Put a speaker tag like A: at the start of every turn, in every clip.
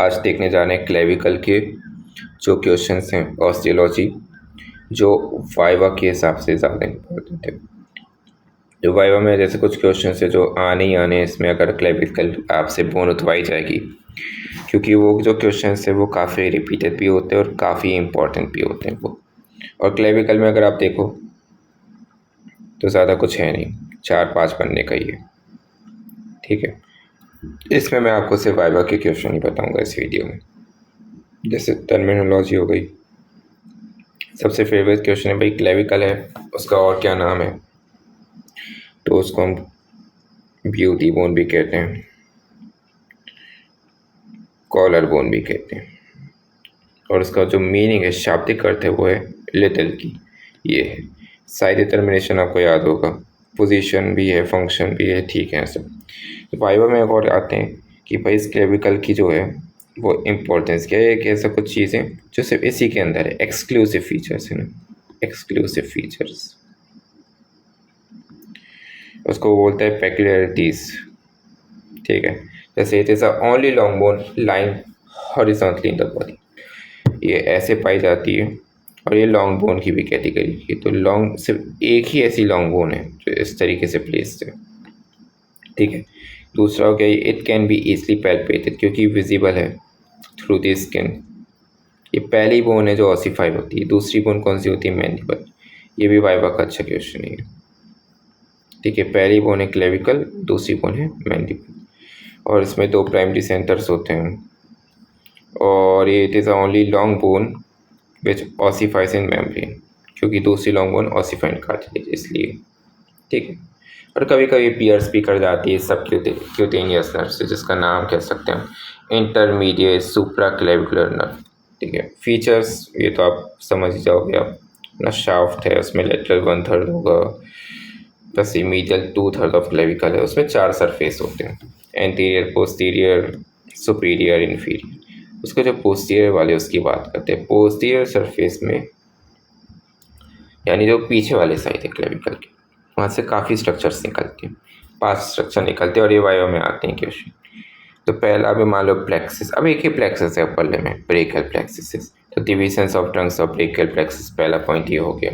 A: आज देखने जा रहे हैं क्लेविकल के जो क्वेश्चंस हैं ऑस्टियोलॉजी, जो वाइवा के हिसाब से ज़्यादा इम्पोर्टेंट है। जो वाइवा में जैसे कुछ क्वेश्चंस है जो आने ही आने, इसमें अगर क्लेविकल आपसे बोन उठवाई जाएगी, क्योंकि वो जो क्वेश्चंस है वो काफ़ी रिपीटेड भी होते हैं और काफ़ी इम्पोर्टेंट भी होते हैं वो। और क्लेविकल में अगर आप देखो तो ज़्यादा कुछ है नहीं, 4-5 पन्ने का ही है, ठीक है। इसमें मैं आपको सिर्फ वाइवा के क्वेश्चन ही बताऊंगा इस वीडियो में। जैसे टर्मिनोलॉजी हो गई, सबसे फेवरेट क्वेश्चन है भाई क्लेविकल है, उसका और क्या नाम है, तो उसको हम ब्यूटी बोन भी कहते हैं, कॉलर बोन भी कहते हैं, और उसका जो मीनिंग है, शाब्दिक अर्थ है, वो है लिटिल की। ये है साइड डिटर्मिनेशन, आपको याद होगा, पोजीशन भी है, फंक्शन भी है, ठीक है सब। तो वाइवा में और आते हैं कि भाई इस क्लेविकल की जो है वो इम्पोर्टेंस क्या है, कि ऐसा कुछ चीज़ें जो सिर्फ इसी के अंदर है, एक्सक्लूसिव फीचर्स है ना, एक्सक्लूसिव फीचर्स, उसको बोलते हैं पेक्युलरिटीज, ठीक है। जैसे it is a only long bone line horizontally in the body, ये ऐसे पाई जाती है, और ये लॉन्ग बोन की भी कैटेगरी की। तो लॉन्ग सिर्फ एक ही ऐसी लॉन्ग बोन है जो इस तरीके से प्लेस्ड है, ठीक है। दूसरा हो गया, इट कैन बी ईजली पैल्पेटेड, क्योंकि विजिबल है थ्रू द स्किन। ये पहली बोन है जो ऑसिफाई होती है। दूसरी बोन कौन सी होती है, मैंडिबल। ये भी वाइवा का अच्छा क्वेश्चन है, ठीक है। पहली बोन है क्लेविकल, दूसरी बोन है मैंडिबल, और इसमें 2 प्राइमरी सेंटर्स होते हैं, और ये it is only long bone which ossifies in membrane, क्योंकि दूसरी लॉन्ग बोन ऑसिफाइड कार्टिलेज, इसलिए, ठीक है। और कभी कभी पियर्स भी कर जाती है सब क्यूटेनियस नर्व से, जिसका नाम कह सकते हैं इंटरमीडिएट सुप्रा क्लेविकुलर नर्व, ठीक है। फीचर्स ये तो आप समझ ही जाओगे आप ना, शाफ्ट है, उसमें लेटरल 1/3 होगा, प्लस मीडियल 2/3 ऑफ क्लेविकल है, उसमें 4 सरफेस होते हैं, एंटीरियर, पोस्टीरियर, सुपीरियर, इन्फीरियर। उसके जो पोस्टीरियर वाले उसकी बात करते हैं, पोस्टीरियर सरफेस में यानी जो पीछे वाले साइड है क्लेविकल के, वहाँ से काफ़ी स्ट्रक्चर्स निकलते हैं, 5 स्ट्रक्चर निकलते हैं, और ये वाइवा में आते हैं क्वेश्चन। तो पहला अभी मान लो प्लेक्सिस, अब एक ही प्लेक्सिस है अपर में, ब्रेकियल प्लेक्सिस, तो divisions of Trunks of brachial plexus, पहला पॉइंट ये हो गया।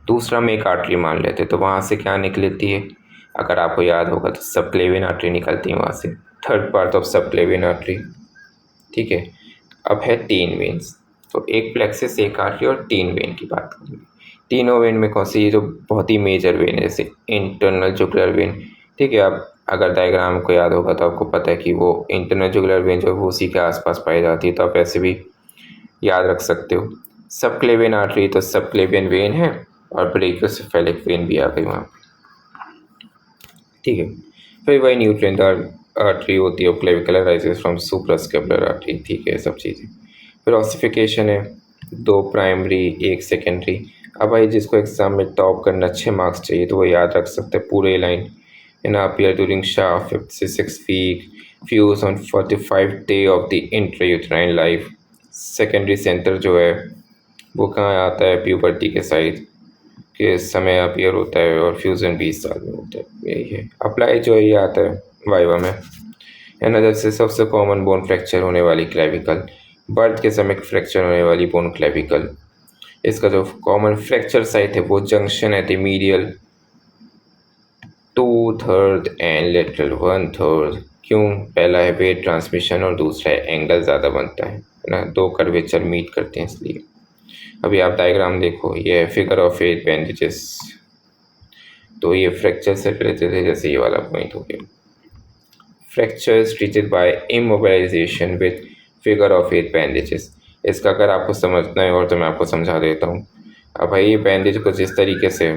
A: दूसरा में एक आर्टरी मान लेते, तो वहाँ से क्या निकलती है, अगर आपको याद होगा तो सबक्लेवियन आर्टरी निकलती है वहाँ से, third part of subclavian artery, ठीक है। अब है 3 वेन्स, तो एक प्लेक्सिस, एक आर्टरी और 3 वेन की बात करेंगे। तीनों वेन में कौन सी, ये जो बहुत ही मेजर वेन है, जैसे इंटरनल जुगुलर वेन, ठीक है। आप अगर डायग्राम को याद होगा तो आपको पता है कि वो इंटरनल जुगुलर वेन जो है वो उसी के आसपास पाई जाती है, तो आप ऐसे भी याद रख सकते हो। सबक्लेवियन आर्टरी तो सबक्लेवियन वेन है, और ब्रेकियोसेफेलिक वेन भी आ गई वहाँ पे, ठीक है। फिर वही न्यूट्रिएंट आर्टरी होती है, clavicle rises from suprascapular artery, ठीक है, सब चीज़ें। फिर ऑसिफिकेशन है, 2 प्राइमरी 1 सेकेंडरी। अब भाई जिसको एग्जाम में टॉप करना, 6 मार्क्स चाहिए, तो वो याद रख सकते हैं पूरे लाइन। इन appear during shaft 56 week, fuse on 45 day of the intrauterine life. Secondary centre जो है वो कहाँ आता है, प्यूबर्टी के साइड के समय अपीयर होता है, और फ्यूज़न 20 साल में होता है, यही है। अप्लाई जो है ये आता है वाइवा में, है ना। जैसे सबसे कॉमन बोन फ्रैक्चर होने वाली क्लेविकल, बर्थ के समय फ्रैक्चर होने वाली बोन क्लेविकल। इसका जो कॉमन फ्रैक्चर साइट है वो जंक्शन है द मीडियल 2/3 एंड लेटरल 1/3। क्यों, पहला है वेट ट्रांसमिशन और दूसरा है एंगल ज़्यादा बनता है ना, 2 कर्वेचर मीट करते हैं इसलिए। अभी आप डायग्राम देखो, ये है फिगर ऑफ 8 बैंडेजेस, तो ये फ्रैक्चर से रिलेटेड है, जैसे ये वाला पॉइंट हो गया। Fractures treated by immobilisation with figure of 8 bandages. इसका अगर आपको समझना है और तो मैं आपको समझा देता हूँ। अब भाई ये बैंडेज कुछ इस तरीके से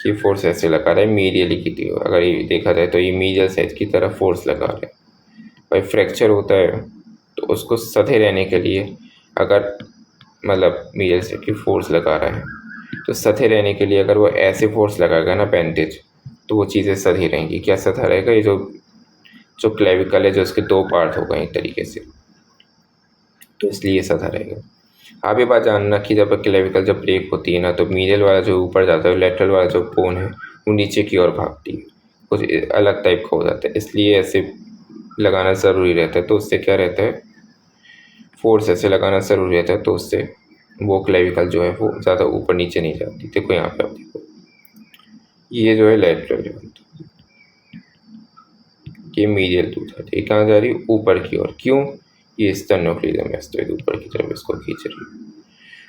A: कि फोर्स ऐसे लगा रहा है मीडियली की, अगर ये देखा जाए तो ये मीडियल साइड की तरफ फोर्स लगा रहा है। भाई फ्रैक्चर होता है तो उसको सधे रहने के लिए, अगर मतलब मीडियल साइड की फोर्स लगा रहा है, तो सधे रहने के लिए अगर वो ऐसे फोर्स लगाएगा ना बैंडेज, तो वो चीज़ें सधी रहेंगी। क्या सधा रहेगा, ये जो क्लेविकल है जो उसके 2 पार्ट हो गए एक तरीके से, तो इसलिए ये सधा रहेगा। आप ये बात जानना कि जब क्लेविकल जब ब्रेक होती है ना, तो मीडियल वाला जो ऊपर जाता है, लेटरल वाला जो बोन है वो नीचे की ओर भागती है, कुछ अलग टाइप का हो जाता है, इसलिए ऐसे लगाना ज़रूरी रहता है। तो उससे क्या रहता है, फोर्स ऐसे लगाना ज़रूरी रहता है, तो उससे वो क्लेविकल जो है वो ज़्यादा ऊपर नीचे नहीं जाती। देखो यहाँ पे आप देखो, ये जो है लैटरल लेवल, ये मीडियल टूथ है, ये कहाँ जा रही है? ऊपर की ओर। क्यों? ये स्टेनोक्लीडोमास्टोइड ऊपर की तरफ इसको खींच रही है।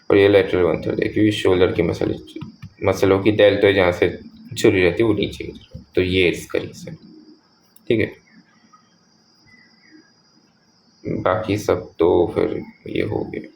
A: और ये लेटरल वन थर्ड है, क्योंकि शोल्डर की मसलों की डेल्टोइड जहाँ से छुरी रहती है वो नीचे की तरफ, तो ये इसका रीज़न। ठीक है, बाकी सब तो फिर ये हो गया।